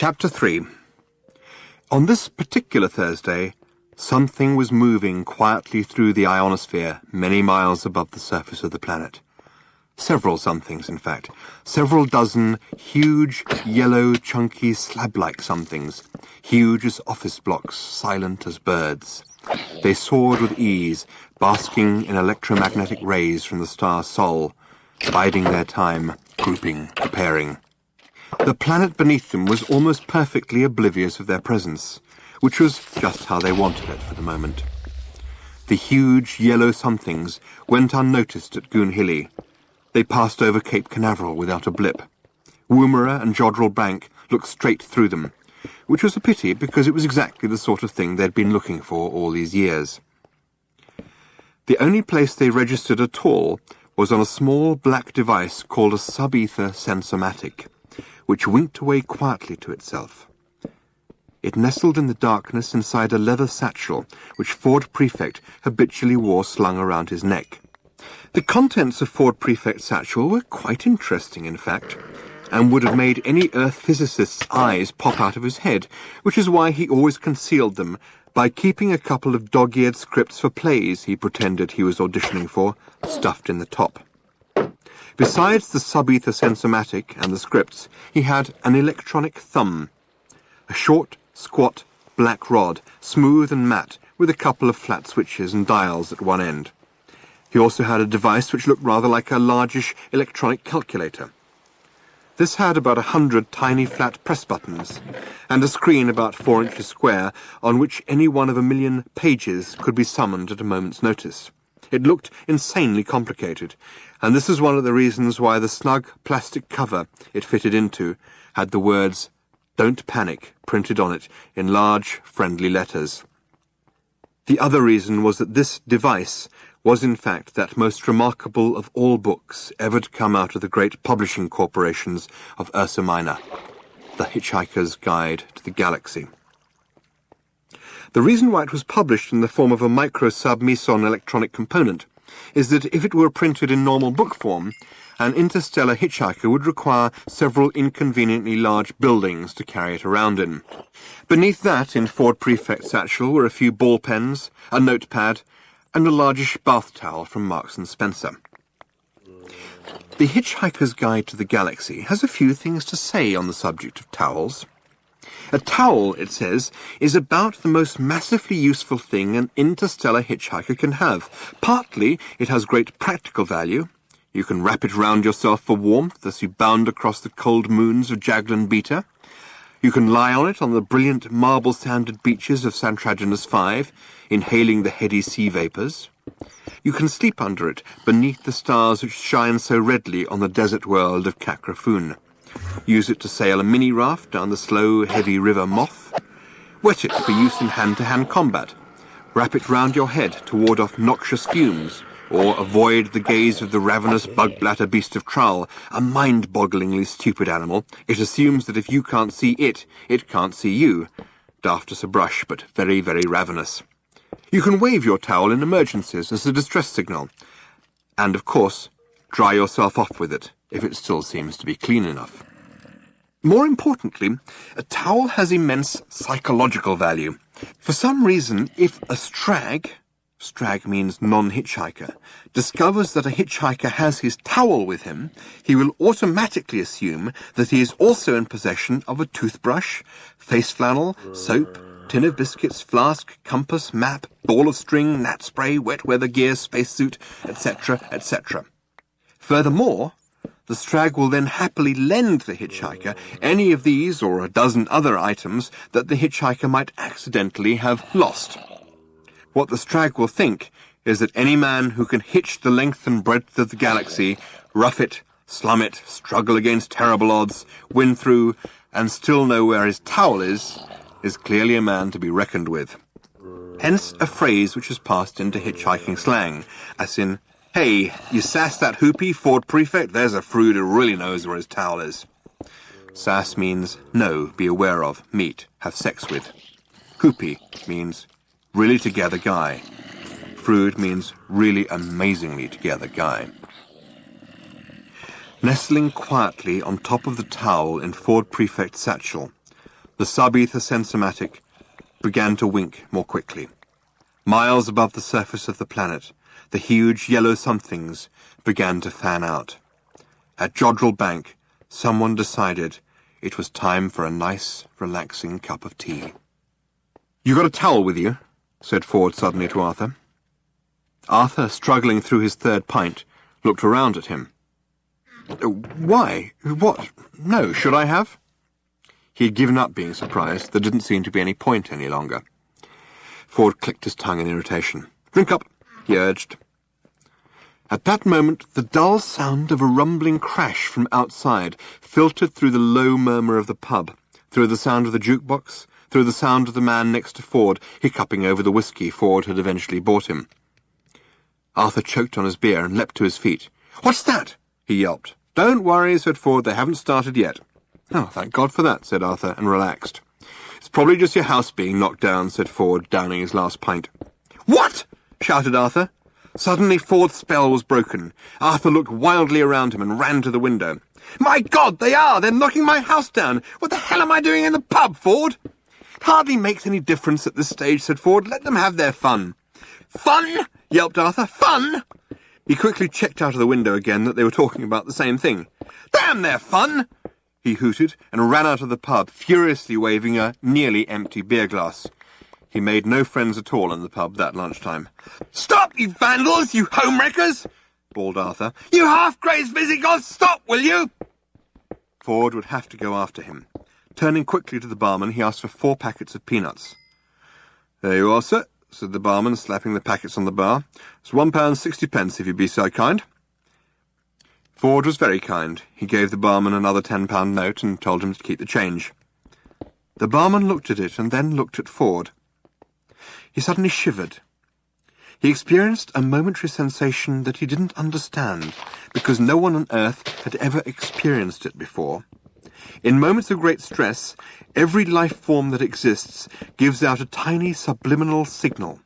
Chapter 3. On this particular Thursday, something was moving quietly through the ionosphere many miles above the surface of the planet. Several somethings, in fact. Several dozen huge, yellow, chunky, slab-like somethings, huge as office blocks, silent as birds. They soared with ease, basking in electromagnetic rays from the star Sol, biding their time, grouping, preparing. The planet beneath them was almost perfectly oblivious of their presence, which was just how they wanted it for the moment. The huge yellow somethings went unnoticed at Goonhilly. They passed over Cape Canaveral without a blip. Woomera and Jodrell Bank looked straight through them, which was a pity because it was exactly the sort of thing they'd been looking for all these years. The only place they registered at all was on a small black device called a sub-ether sensomatic, which winked away quietly to itself. It nestled in the darkness inside a leather satchel which Ford Prefect habitually wore slung around his neck. The contents of Ford Prefect's satchel were quite interesting, in fact, and would have made any Earth physicist's eyes pop out of his head, which is why he always concealed them by keeping a couple of dog-eared scripts for plays he pretended he was auditioning for stuffed in the top. Besides the sub-ether sensomatic and the scripts, he had an electronic thumb, a short, squat, black rod, smooth and matte, with a couple of flat switches and dials at one end. He also had a device which looked rather like a largish electronic calculator. This had about 100 tiny flat press buttons, and a screen about 4 inches square on which any one of 1,000,000 pages could be summoned at a moment's notice. It looked insanely complicated, and this is one of the reasons why the snug plastic cover it fitted into had the words "Don't Panic" printed on it in large, friendly letters. The other reason was that this device was in fact that most remarkable of all books ever to come out of the great publishing corporations of Ursa Minor, The Hitchhiker's Guide to the Galaxy. The reason why it was published in the form of a micro-sub-meson electronic component is that if it were printed in normal book form, an interstellar hitchhiker would require several inconveniently large buildings to carry it around in. Beneath that, in Ford Prefect's satchel, were a few ball pens, a notepad, and a largish bath towel from Marks & Spencer. The Hitchhiker's Guide to the Galaxy has a few things to say on the subject of towels. A towel, it says, is about the most massively useful thing an interstellar hitchhiker can have. Partly, it has great practical value. You can wrap it round yourself for warmth as you bound across the cold moons of Jaglan Beta. You can lie on it on the brilliant marble-sanded beaches of Santraginus V, inhaling the heady sea vapours. You can sleep under it beneath the stars which shine so redly on the desert world of Kakrafun. Use it to sail a mini-raft down the slow, heavy river Moth. Wet it for use in hand-to-hand combat. Wrap it round your head to ward off noxious fumes, or avoid the gaze of the ravenous bug-bladder beast of Trull, a mind-bogglingly stupid animal. It assumes that if you can't see it, it can't see you. Daft as a brush, but very, very ravenous. You can wave your towel in emergencies as a distress signal. And, of course, dry yourself off with it, if it still seems to be clean enough. More importantly, a towel has immense psychological value. For some reason, if a strag means non-hitchhiker, discovers that a hitchhiker has his towel with him, he will automatically assume that he is also in possession of a toothbrush, face flannel, soap, tin of biscuits, flask, compass, map, ball of string, gnat spray, wet weather gear, spacesuit, etc., etc. Furthermore, the strag will then happily lend the hitchhiker any of these or a dozen other items that the hitchhiker might accidentally have lost. What the strag will think is that any man who can hitch the length and breadth of the galaxy, rough it, slum it, struggle against terrible odds, win through, and still know where his towel is clearly a man to be reckoned with. Hence a phrase which has passed into hitchhiking slang, as in, "Hey, you sass that hoopy, Ford Prefect? There's a frood who really knows where his towel is." Sass means know, be aware of, meet, have sex with. Hoopy means really together guy. Frood means really amazingly together guy. Nestling quietly on top of the towel in Ford Prefect's satchel, The sub-ether sensomatic began to wink more quickly. Miles above the surface of the planet, the huge yellow somethings began to fan out. At Jodrell Bank, someone decided it was time for a nice, relaxing cup of tea. "You got a towel with you?" said Ford suddenly to Arthur. Arthur, struggling through his third pint, looked around at him. "Why? What? No, should I have?" He had given up being surprised. There didn't seem to be any point any longer. Ford clicked his tongue in irritation. "Drink up," he urged. At that moment, the dull sound of a rumbling crash from outside filtered through the low murmur of the pub, through the sound of the jukebox, through the sound of the man next to Ford hiccuping over the whiskey Ford had eventually bought him. Arthur choked on his beer and leapt to his feet. "What's that?" he yelped. "Don't worry," said Ford. "They haven't started yet." "Oh, thank God for that," said Arthur, and relaxed. "It's probably just your house being knocked down," said Ford, downing his last pint. "What?" shouted Arthur. Suddenly Ford's spell was broken. Arthur looked wildly around him and ran to the window. "My God, they are! They're knocking my house down! What the hell am I doing in the pub, Ford?" "It hardly makes any difference at this stage," said Ford. "Let them have their fun." "Fun?" yelped Arthur. "Fun?" He quickly checked out of the window again that they were talking about the same thing. "Damn their fun!" he hooted, and ran out of the pub, furiously waving a nearly empty beer glass. He made no friends at all in the pub that lunchtime. "Stop, you vandals, you homewreckers!" bawled Arthur. "You half-crazed Visigoths, stop, will you?" Ford would have to go after him. Turning quickly to the barman, he asked for 4 packets of peanuts. "There you are, sir," said the barman, slapping the packets on the bar. "It's £1.60, if you'd be so kind." Ford was very kind. He gave the barman another £10 note and told him to keep the change. The barman looked at it and then looked at Ford. He suddenly shivered. He experienced a momentary sensation that he didn't understand, because no one on earth had ever experienced it before. In moments of great stress, every life form that exists gives out a tiny subliminal signal.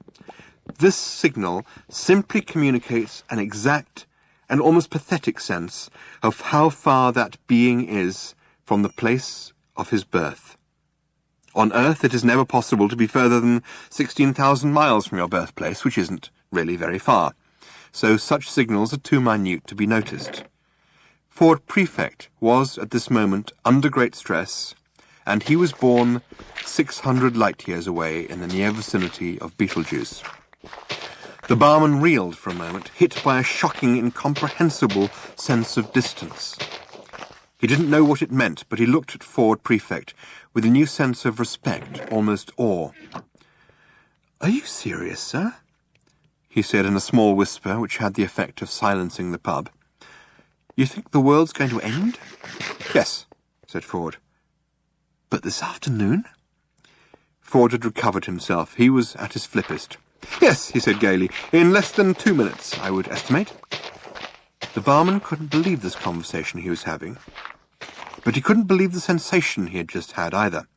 This signal simply communicates an exact and almost pathetic sense of how far that being is from the place of his birth. On Earth, it is never possible to be further than 16,000 miles from your birthplace, which isn't really very far. So such signals are too minute to be noticed. Ford Prefect was, at this moment, under great stress, and he was born 600 light-years away in the near vicinity of Betelgeuse. The barman reeled for a moment, hit by a shocking, incomprehensible sense of distance. He didn't know what it meant, but he looked at Ford Prefect with a new sense of respect, almost awe. "Are you serious, sir?" he said in a small whisper which had the effect of silencing the pub. "You think the world's going to end?" "Yes," said Ford. "But this afternoon?" Ford had recovered himself. He was at his flippest. "Yes," he said gaily, "in less than 2 minutes, I would estimate." The barman couldn't believe this conversation he was having, but he couldn't believe the sensation he had just had either.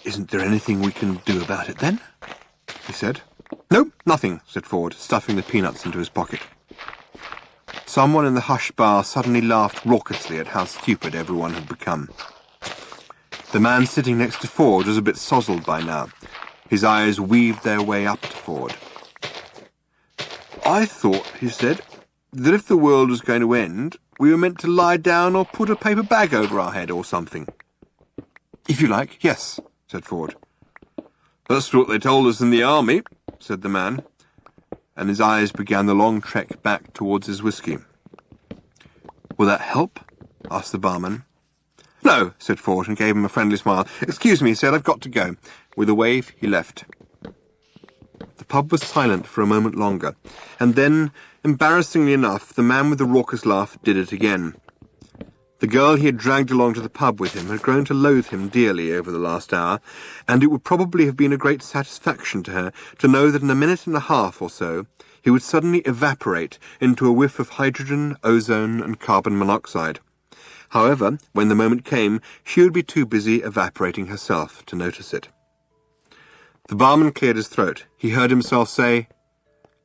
"Isn't there anything we can do about it, then?" he said. "No, nothing," said Ford, stuffing the peanuts into his pocket. Someone in the hush bar suddenly laughed raucously at how stupid everyone had become. The man sitting next to Ford was a bit sozzled by now. His eyes weaved their way up to Ford. "I thought," he said, "that if the world was going to end, we were meant to lie down or put a paper bag over our head or something." "If you like, yes," said Ford. "That's what they told us in the army," said the man, and his eyes began the long trek back towards his whiskey. "Will that help?" asked the barman. "No," said Ford, and gave him a friendly smile. "Excuse me," he said, "I've got to go." With a wave, he left. The pub was silent for a moment longer, and then, embarrassingly enough, the man with the raucous laugh did it again. The girl he had dragged along to the pub with him had grown to loathe him dearly over the last hour, and it would probably have been a great satisfaction to her to know that in a minute and a half or so he would suddenly evaporate into a whiff of hydrogen, ozone, and carbon monoxide. However, when the moment came, she would be too busy evaporating herself to notice it. The barman cleared his throat. He heard himself say,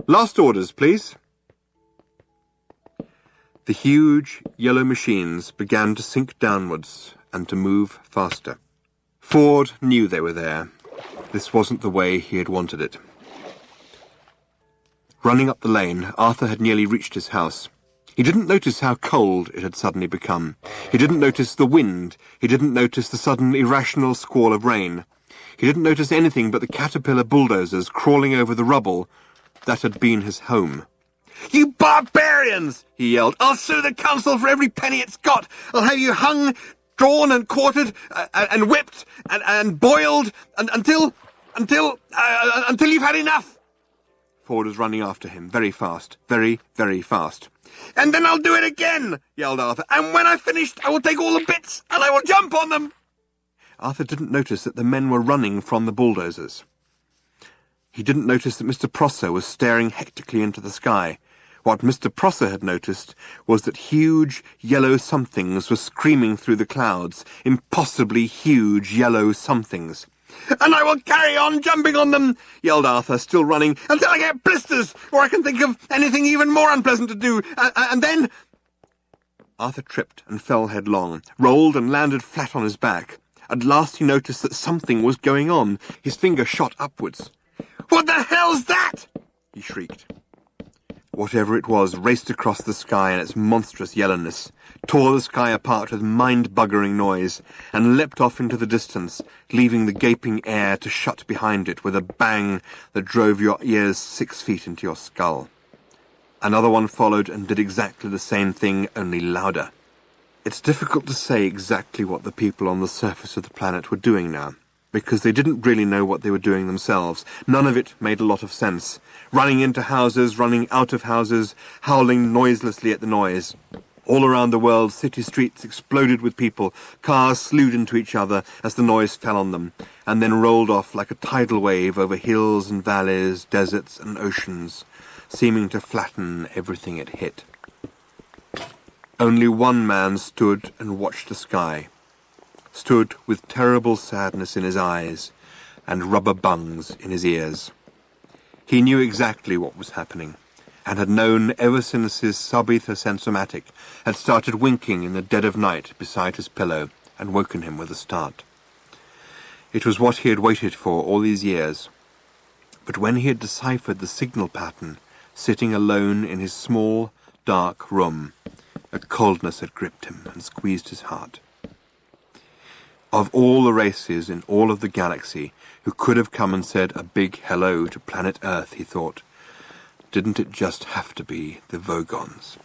"Last orders, please." The huge, yellow machines began to sink downwards and to move faster. Ford knew they were there. This wasn't the way he had wanted it. Running up the lane, Arthur had nearly reached his house. He didn't notice how cold it had suddenly become. He didn't notice the wind. He didn't notice the sudden irrational squall of rain. He didn't notice anything but the caterpillar bulldozers crawling over the rubble that had been his home. "You barbarians!" he yelled. "I'll sue the council for every penny it's got. I'll have you hung, drawn and quartered, and whipped, and boiled, until you've had enough." Ford was running after him, very fast, very, very fast. "And then I'll do it again," yelled Arthur. "And when I've finished, I will take all the bits, and I will jump on them." Arthur didn't notice that the men were running from the bulldozers. He didn't notice that Mr. Prosser was staring hectically into the sky. What Mr. Prosser had noticed was that huge yellow somethings were screaming through the clouds, impossibly huge yellow somethings. "And I will carry on jumping on them," yelled Arthur, still running, "until I get blisters, or I can think of anything even more unpleasant to do, and then—" Arthur tripped and fell headlong, rolled and landed flat on his back. At last he noticed that something was going on. His finger shot upwards. "What the hell's that?" he shrieked. Whatever it was raced across the sky in its monstrous yellowness, tore the sky apart with mind-buggering noise, and leapt off into the distance, leaving the gaping air to shut behind it with a bang that drove your ears 6 feet into your skull. Another one followed and did exactly the same thing, only louder. It's difficult to say exactly what the people on the surface of the planet were doing now, because they didn't really know what they were doing themselves. None of it made a lot of sense. Running into houses, running out of houses, howling noiselessly at the noise. All around the world, city streets exploded with people. Cars slewed into each other as the noise fell on them, and then rolled off like a tidal wave over hills and valleys, deserts and oceans, seeming to flatten everything it hit. Only one man stood and watched the sky, stood with terrible sadness in his eyes and rubber bungs in his ears. He knew exactly what was happening, and had known ever since his sub-ether sensomatic had started winking in the dead of night beside his pillow and woken him with a start. It was what he had waited for all these years. But when he had deciphered the signal pattern, sitting alone in his small, dark room, a coldness had gripped him and squeezed his heart. Of all the races in all of the galaxy who could have come and said a big hello to planet Earth, he thought, didn't it just have to be the Vogons?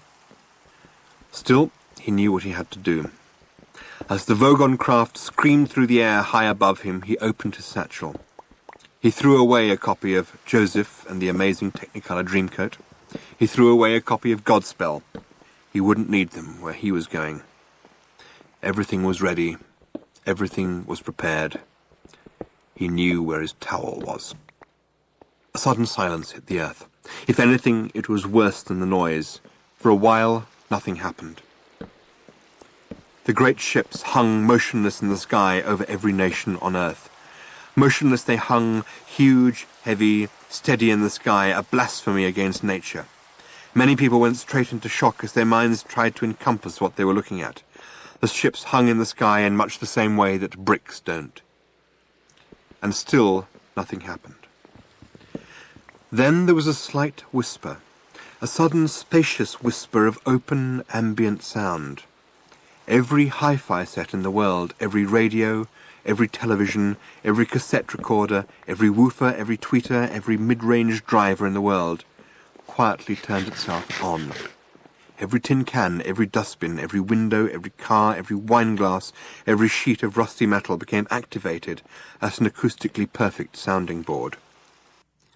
Still, he knew what he had to do. As the Vogon craft screamed through the air high above him, he opened his satchel. He threw away a copy of Joseph and the Amazing Technicolor Dreamcoat. He threw away a copy of Godspell. He wouldn't need them where he was going. Everything was ready. Everything was prepared. He knew where his towel was. A sudden silence hit the earth. If anything, it was worse than the noise. For a while, nothing happened. The great ships hung motionless in the sky over every nation on earth. Motionless they hung, huge, heavy, steady in the sky, a blasphemy against nature. Many people went straight into shock as their minds tried to encompass what they were looking at. The ships hung in the sky in much the same way that bricks don't. And still, nothing happened. Then there was a slight whisper, a sudden spacious whisper of open, ambient sound. Every hi-fi set in the world, every radio, every television, every cassette recorder, every woofer, every tweeter, every mid-range driver in the world, quietly turned itself on. Every tin can, every dustbin, every window, every car, every wine glass, every sheet of rusty metal became activated as an acoustically perfect sounding board.